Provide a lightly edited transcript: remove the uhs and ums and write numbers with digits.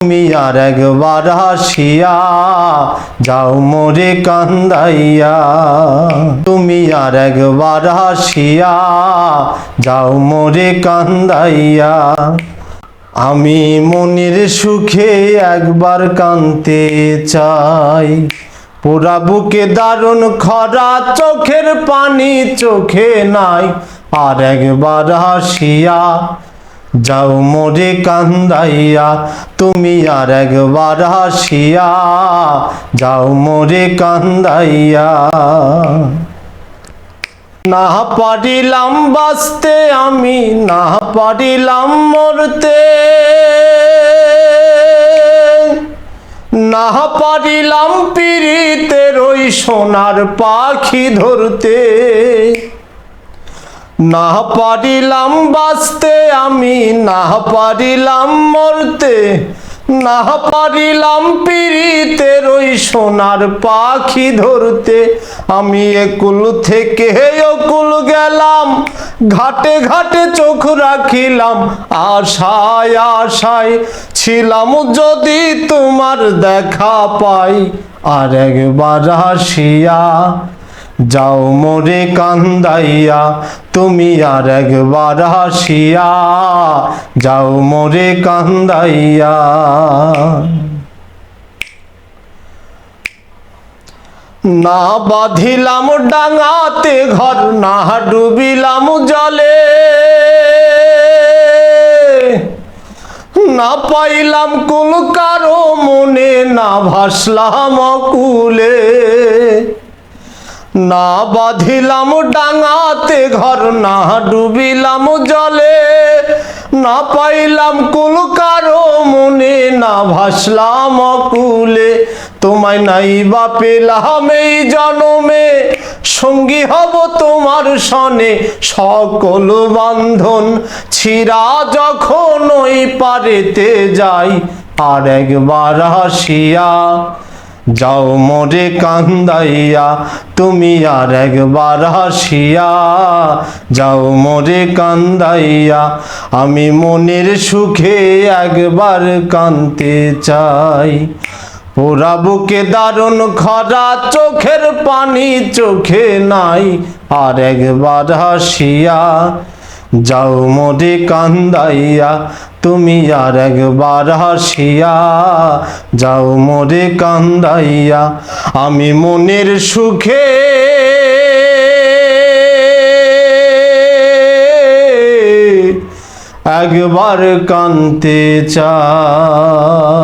তুমি আর একবার হাসিয়া যাও মোরে কান্দাইয়া। তুমি আর একবার হাসিয়া যাও মোরে কান্দাইয়া। আমি মনের সুখে একবার কাঁদতে চাই। পুরা বুকে দারুণ খরা, চোখের পানি চোখে নাই। আর একবার হাসিয়া যাও মোরে কান্দাইয়া। তুমি আর একবার হাসিয়া যাও মোরে কান্দাইয়া। না পারিলাম বাঁচতে আমি, না পারিলাম মরতে, না পারিলাম পীড়িতের ওই সোনার পাখি ধরতে। না পারিলাম বাঁচতে আমি, না পারিলাম মরতে, না পারিলাম পীড়িতের ওই সোনার পাখি ধরতে। আমি একুল থেকে অকুল গেলাম, ঘাটে ঘাটে চোখ রাখিলাম, আশায় আশায় ছিলাম যদি তোমার দেখা পাই। আর একবার হাসিয়া যাও মোরে কান্দাইয়া। তুমি আর একবার হাসিয়া যাও মোরে কান্দাইয়া। না বাঁধিলাম ডাঙাতে ঘর, না ডুবিলাম জলে, না পাইলাম কুল কারো মনে, না ভাসলাম অকুলে। না বাঁধিলাম ডাঙাতে ঘর, না ডুবিলাম জলে, না পাইলাম কুল কারো মনে, না ভাসলাম অকুলে। তোমায় নাই বা পেলাম এই জনমে, সঙ্গী হব তোমার সনে। সকল বান্ধন ছিঁড়া যখন ওই পারেতে যাই। আর একবার হাসিয়া যাও মোরে কান্দাইয়া। তুমি আর একবার হাসিয়া যাও মোরে কান্দাইয়া। আমি মনের সুখে একবার কাঁদতে চাই। পোড়া বুকে দারুণ খরা, চোখের পানি চোখে নাই। আর একবার হাসিয়া যাও মোরে কান্দাইয়া। তুমি আর একবার হাসিয়া যাও মোরে কান্দাইয়া। আমি মনের সুখে একবার কাঁদতে চাই।